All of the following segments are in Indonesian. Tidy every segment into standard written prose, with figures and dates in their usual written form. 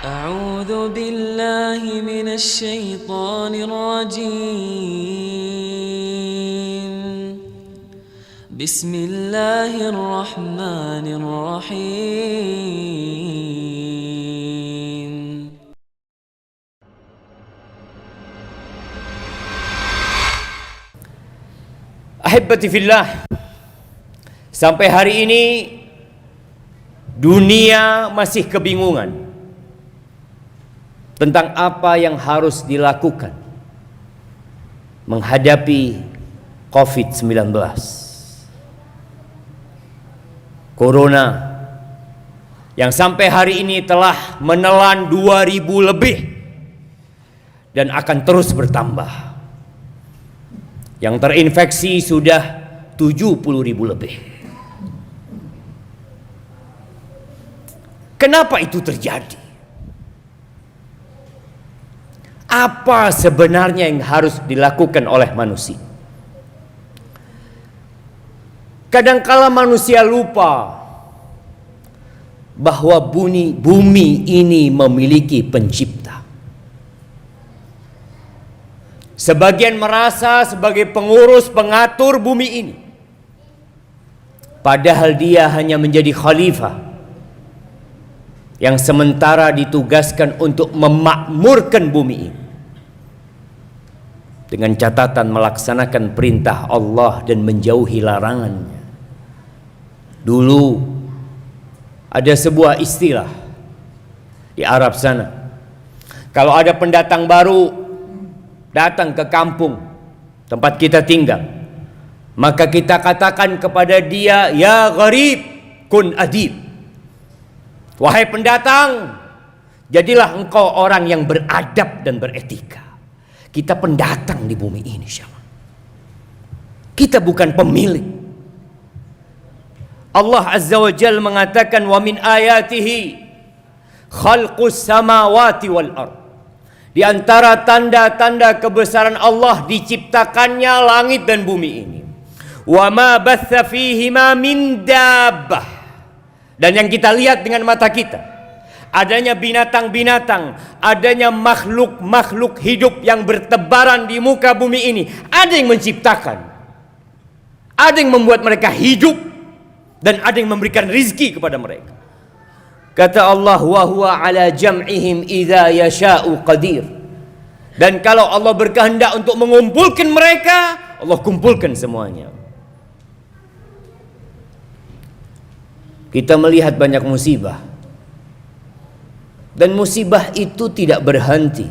أعوذ بالله من الشيطان الرجيم بسم الله الرحمن الرحيم Ahibati fillah, sampai hari ini dunia masih kebingungan tentang apa yang harus dilakukan menghadapi COVID-19. Corona yang sampai hari ini telah menelan 2.000 lebih dan akan terus bertambah. Yang terinfeksi sudah 70.000 lebih. Kenapa itu terjadi? Apa sebenarnya yang harus dilakukan oleh manusia? Kadangkala manusia lupa bahwa bumi ini memiliki pencipta. Sebagian merasa sebagai pengurus, pengatur bumi ini, padahal dia hanya menjadi khalifah yang sementara ditugaskan untuk memakmurkan bumi ini dengan catatan melaksanakan perintah Allah dan menjauhi larangannya. Dulu ada sebuah istilah di Arab sana, kalau ada pendatang baru datang ke kampung tempat kita tinggal, maka kita katakan kepada dia, ya gharib kun adib. Wahai pendatang, jadilah engkau orang yang beradab dan beretika. Kita pendatang di bumi ini, syama. Kita bukan pemilik. Allah Azza wa Jalla mengatakan, wa min ayatihi khalqus samawati wal ard. Di antara tanda-tanda kebesaran Allah diciptakannya langit dan bumi ini. Wa ma batha fihima min dabbah. Dan yang kita lihat dengan mata kita, adanya binatang-binatang, adanya makhluk-makhluk hidup yang bertebaran di muka bumi ini. Ada yang menciptakan, ada yang membuat mereka hidup, dan ada yang memberikan rizki kepada mereka. Kata Allah, wa huwa ala jam'ihim idza yasha'u qadir. Dan kalau Allah berkehendak untuk mengumpulkan mereka, Allah kumpulkan semuanya. Kita melihat banyak musibah, dan musibah itu tidak berhenti,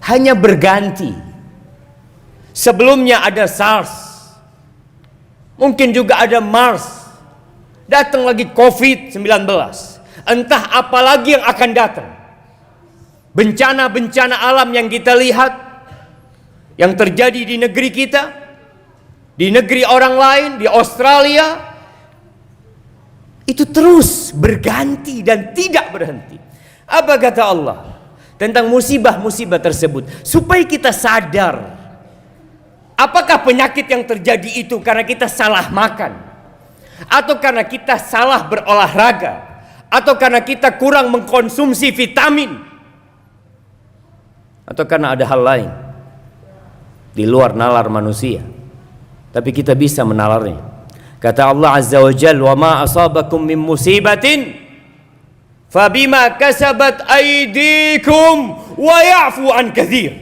hanya berganti. Sebelumnya ada SARS, mungkin juga ada MERS, datang lagi COVID-19, entah apa lagi yang akan datang. Bencana-bencana alam yang kita lihat, yang terjadi di negeri kita, di negeri orang lain, di Australia, itu terus berganti dan tidak berhenti. Apa kata Allah tentang musibah-musibah tersebut? Supaya kita sadar, apakah penyakit yang terjadi itu karena kita salah makan, atau karena kita salah berolahraga, atau karena kita kurang mengkonsumsi vitamin, atau karena ada hal lain di luar nalar manusia, tapi kita bisa menalarnya. Kata Allah Azza wa Jalla, wa ma asabakum min musibatin fabima kasabat aydikum wa ya'fu an katsir.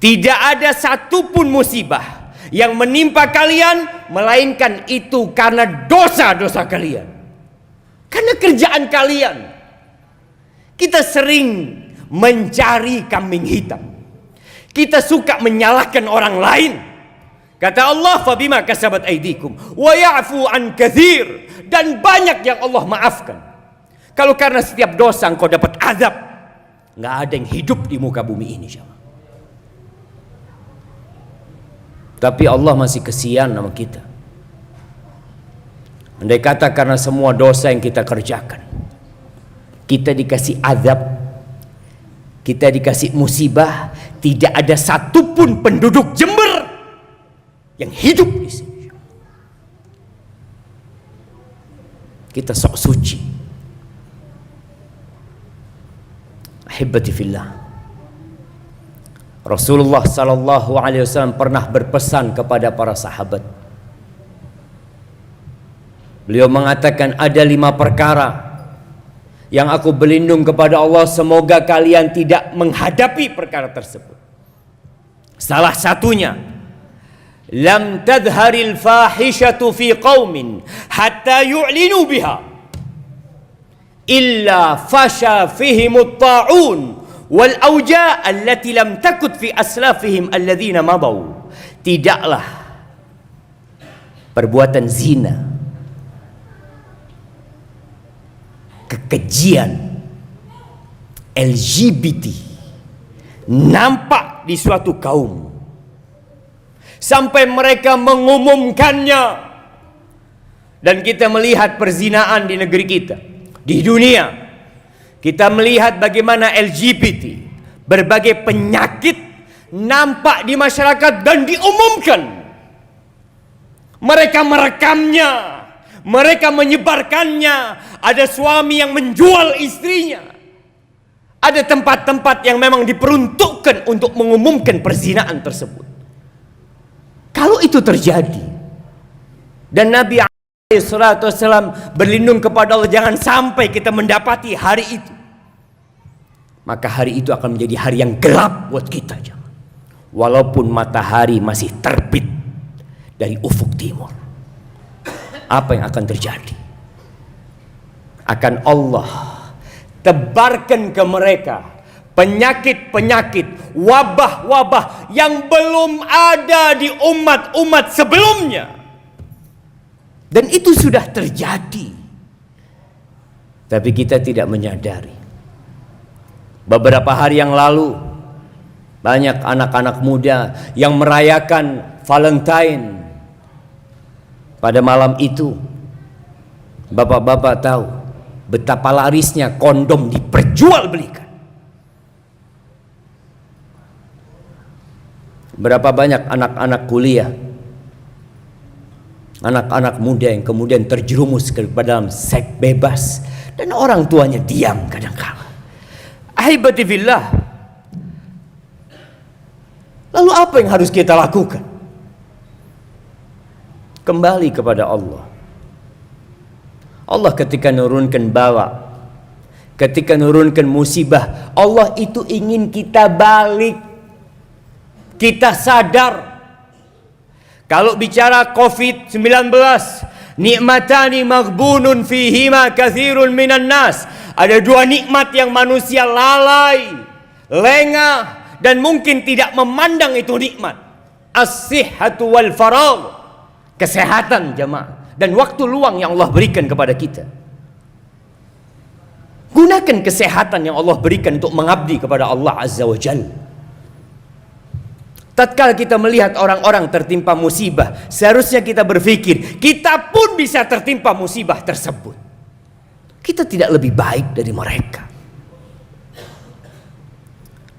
Tidak ada satupun musibah yang menimpa kalian melainkan itu karena dosa-dosa kalian, karena kerjaan kalian. Kita sering mencari kambing hitam, kita suka menyalahkan orang lain. Kata Allah, fabima kasabat aydikum wa ya'fu an katsir, dan banyak yang Allah maafkan. Kalau karena setiap dosa engkau dapat azab, nggak ada yang hidup di muka bumi ini, syama. Tapi Allah masih kesian sama kita. Andai kata karena semua dosa yang kita kerjakan, kita dikasih azab, kita dikasih musibah, tidak ada satupun penduduk Jember yang hidup di sini. Kita sok suci, Ahibati fillah, Rasulullah sallallahu alaihi wasallam pernah berpesan kepada para sahabat. Beliau mengatakan, ada 5 perkara yang aku berlindung kepada Allah, semoga kalian tidak menghadapi perkara tersebut. Salah satunya, lam tadharil fahishatu fi qaumin hatta yu'linu biha illa fasha fihimut ta'un wal auja allati lam takut fi aslafihim alladhina madaw. Tidaklah perbuatan zina, kekejian, LGBT nampak di suatu kaum sampai mereka mengumumkannya. Dan kita melihat perzinaan di negeri kita, di dunia. Kita melihat bagaimana LGBT, berbagai penyakit nampak di masyarakat dan diumumkan. Mereka merekamnya, mereka menyebarkannya. Ada suami yang menjual istrinya. Ada tempat-tempat yang memang diperuntukkan untuk mengumumkan perzinaan tersebut. Kalau itu terjadi, dan Nabi SAW berlindung kepada Allah, jangan sampai kita mendapati hari itu, maka hari itu akan menjadi hari yang gelap buat kita. Walaupun matahari masih terbit dari ufuk timur, apa yang akan terjadi? Akan Allah tebarkan ke mereka penyakit-penyakit, wabah-wabah yang belum ada di umat-umat sebelumnya. Dan itu sudah terjadi, tapi kita tidak menyadari. Beberapa hari yang lalu, banyak anak-anak muda yang merayakan Valentine. Pada malam itu, bapak-bapak tahu betapa larisnya kondom diperjualbelikan. Berapa banyak anak-anak kuliah, anak-anak muda yang kemudian terjerumus ke dalam seks bebas, dan orang tuanya diam kadang-kala. Ahibati fillah, lalu apa yang harus kita lakukan? Kembali kepada Allah. Allah ketika nurunkan bala, ketika nurunkan musibah, Allah itu ingin kita balik, kita sadar. Kalau bicara COVID-19, nikmatani maghbunun fihima katsirun minan nas. Ada 2 nikmat yang manusia lalai, lengah, dan mungkin tidak memandang itu nikmat. As-sihhatu wal faragh. Kesehatan jemaah, dan waktu luang yang Allah berikan kepada kita. Gunakan kesehatan yang Allah berikan untuk mengabdi kepada Allah Azza wa Jalla. Tatkala kita melihat orang-orang tertimpa musibah, seharusnya kita berpikir, kita pun bisa tertimpa musibah tersebut. Kita tidak lebih baik dari mereka.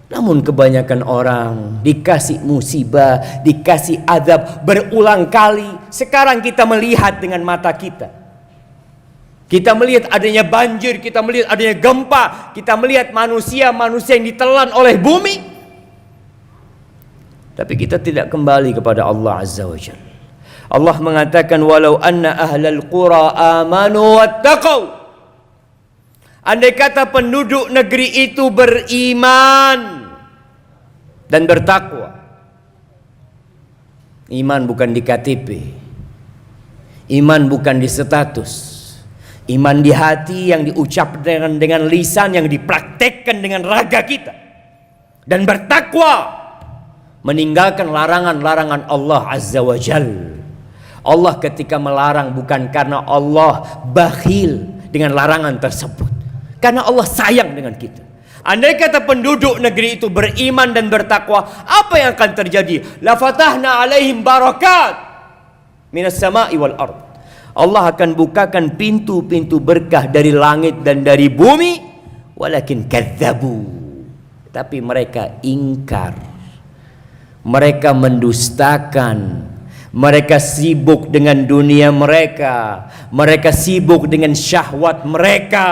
Namun kebanyakan orang dikasih musibah, dikasih azab berulang kali. Sekarang kita melihat dengan mata kita. Kita melihat adanya banjir, kita melihat adanya gempa, kita melihat manusia-manusia yang ditelan oleh bumi. Tapi kita tidak kembali kepada Allah Azza wa Jalla. Allah mengatakan, walau anna ahlal qura amanu wattaqau. Andai kata penduduk negeri itu beriman dan bertakwa. Iman bukan di KTP, iman bukan di status, iman di hati yang diucapkan dengan lisan, yang dipraktekkan dengan raga kita. Dan bertakwa, meninggalkan larangan-larangan Allah Azza wa Jalla. Allah ketika melarang bukan karena Allah bakhil dengan larangan tersebut, karena Allah sayang dengan kita. Andai kata penduduk negeri itu beriman dan bertakwa, apa yang akan terjadi? La fatahna alaihim barakat minas sama'i wal ard. Allah akan bukakan pintu-pintu berkah dari langit dan dari bumi. Walakin kadzabu, tapi mereka ingkar, mereka mendustakan, mereka sibuk dengan dunia mereka, mereka sibuk dengan syahwat mereka.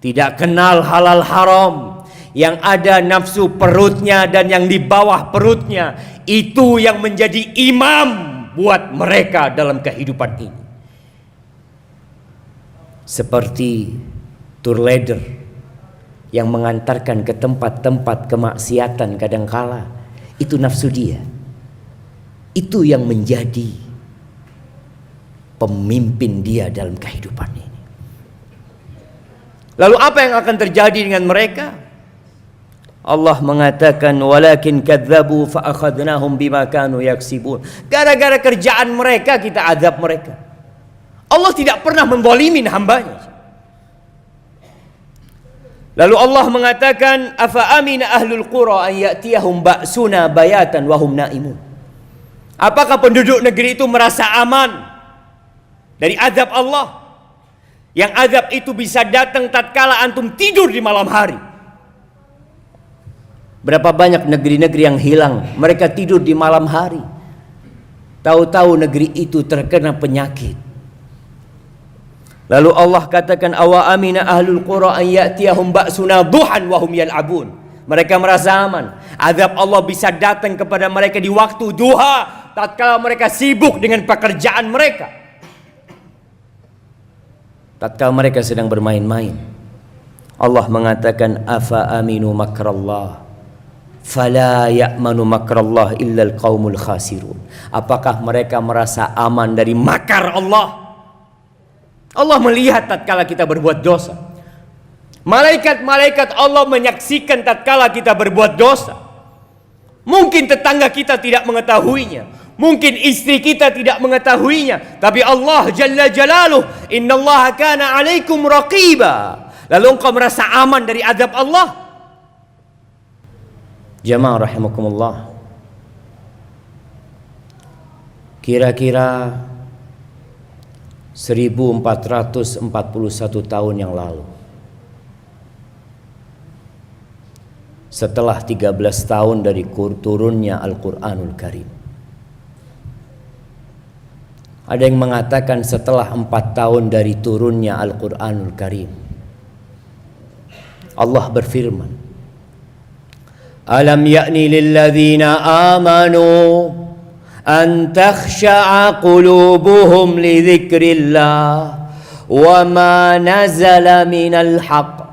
tidak kenal halal haram, yang ada nafsu perutnya dan yang di bawah perutnya, itu yang menjadi imam buat mereka dalam kehidupan ini. Seperti tour leader yang mengantarkan ke tempat-tempat kemaksiatan kadangkala, itu nafsu dia. Itu yang menjadi pemimpin dia dalam kehidupan ini. Lalu apa yang akan terjadi dengan mereka? Allah mengatakan walakin kadzabu fa akhadnahum bima kanu yaksibun. Gara-gara kerjaan mereka kita azab mereka. Allah tidak pernah menzalimin hambanya. Lalu Allah mengatakan afa amina ahlul qura an ya'tiyahum ba'suna bayatan wa hum naimun. Apakah penduduk negeri itu merasa aman dari azab Allah? Yang azab itu bisa datang tatkala antum tidur di malam hari. Berapa banyak negeri-negeri yang hilang, mereka tidur di malam hari. Tahu-tahu negeri itu terkena penyakit. Lalu Allah katakan awa amina ahlul qura an ya'tiyahum ba'suna duhan wa hum yal'abun. Mereka merasa aman. Azab Allah bisa datang kepada mereka di waktu duha, tatkala mereka sibuk dengan pekerjaan mereka, tatkala mereka sedang bermain-main. Allah mengatakan afa aminu makrallah fala ya'manu makrallah illa alqaumul khasirun. Apakah mereka merasa aman dari makar Allah? Allah melihat tatkala kita berbuat dosa. Malaikat-malaikat Allah menyaksikan tatkala kita berbuat dosa. Mungkin tetangga kita tidak mengetahuinya, mungkin istri kita tidak mengetahuinya, tapi Allah Jalla Jalaluh, innallaha kana alaikum raqiba. Lalu engkau merasa aman dari azab Allah? Jamaah rahimakumullah, kira-kira 1441 tahun yang lalu, setelah 13 tahun dari turunnya Al-Quranul Karim, ada yang mengatakan setelah 4 tahun dari turunnya Al-Quranul Karim, Allah berfirman, alam ya'ni lilladzina amanu an takhsha'a qulubuhum li dzikrillah wa ma nazala minal haqq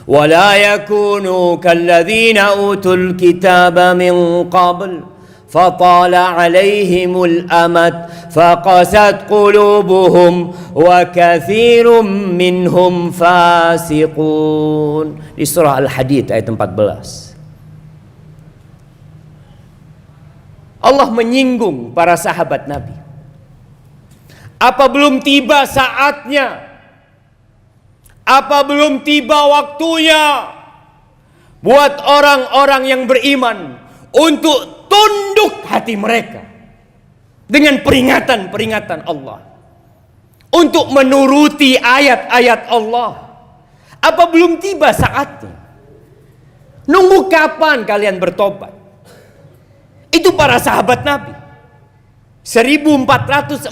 ولا يكونوا كالذين أوتوا الكتاب من قبل فطال عليهم الأمد فقست قلوبهم وكثير منهم فاسقون. Di surah Al-Hadid ayat 14. Allah menyinggung para sahabat Nabi. Apa belum tiba saatnya? Apa belum tiba waktunya buat orang-orang yang beriman untuk tunduk hati mereka dengan peringatan-peringatan Allah, untuk menuruti ayat-ayat Allah? Apa belum tiba saatnya? Nunggu kapan kalian bertobat? Itu para sahabat Nabi. 1441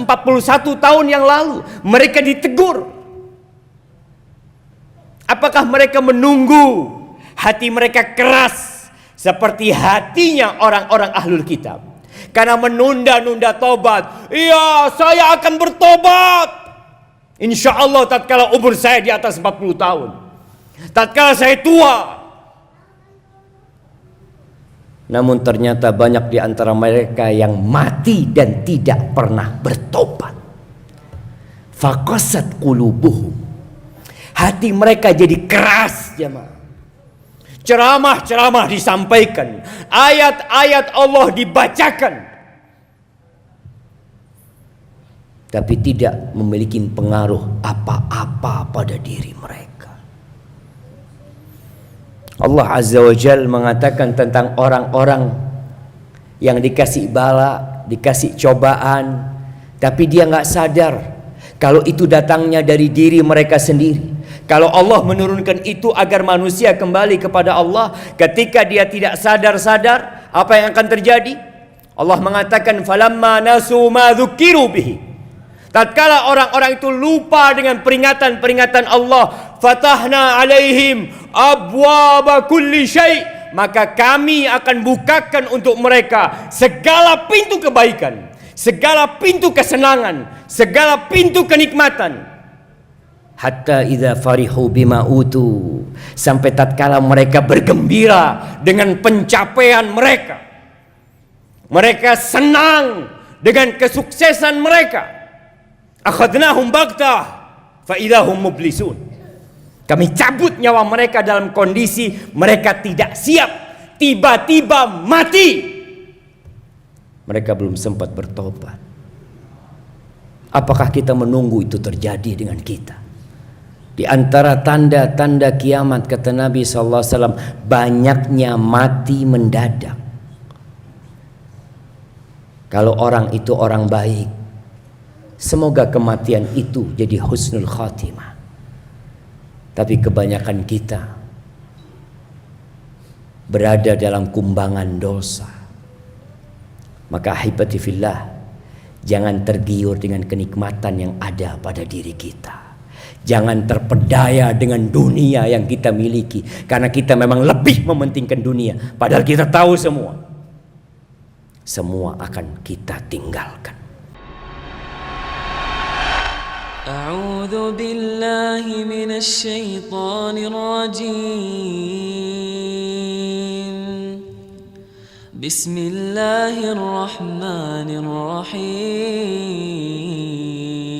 tahun yang lalu mereka ditegur. Apakah mereka menunggu hati mereka keras seperti hatinya orang-orang ahlul kitab, karena menunda-nunda tobat? Iya, saya akan bertobat, insya Allah tatkala umur saya di atas 40 tahun, tatkala saya tua. Namun ternyata banyak di antara mereka yang mati dan tidak pernah bertobat. Faqasat qulubuhum, hati mereka jadi keras, jemaah. Ceramah-ceramah disampaikan, ayat-ayat Allah dibacakan, tapi tidak memiliki pengaruh apa-apa pada diri mereka. Allah Azza wa Jalla mengatakan tentang orang-orang yang dikasih bala, dikasih cobaan, tapi dia nggak sadar kalau itu datangnya dari diri mereka sendiri. Kalau Allah menurunkan itu agar manusia kembali kepada Allah, ketika dia tidak sadar-sadar, apa yang akan terjadi? Allah mengatakan falamma nasu ma dzukiru bihi, Tatkala orang-orang itu lupa dengan peringatan-peringatan Allah, fatahna alaihim abwaba kulli syai', maka kami akan bukakan untuk mereka segala pintu kebaikan, segala pintu kesenangan, segala pintu kenikmatan. Hatta idza farihu bima utu, sampai tatkala mereka bergembira dengan pencapaian mereka, mereka senang dengan kesuksesan mereka, akhadnahum baghtah fa idahum mublisun, kami cabut nyawa mereka dalam kondisi mereka tidak siap, tiba-tiba mati. Mereka belum sempat bertobat. Apakah kita menunggu itu terjadi dengan kita? Di antara tanda-tanda kiamat, kata Nabi SAW, banyaknya mati mendadak. Kalau orang itu orang baik, semoga kematian itu jadi husnul khatimah. Tapi kebanyakan kita berada dalam kumbangan dosa. Maka ahibati fillah, jangan tergiur dengan kenikmatan yang ada pada diri kita. Jangan terpedaya dengan dunia yang kita miliki, karena kita memang lebih mementingkan dunia, padahal kita tahu semua akan kita tinggalkan. A'udzu billahi minasy syaithanir rajim. Bismillahirrahmanirrahim.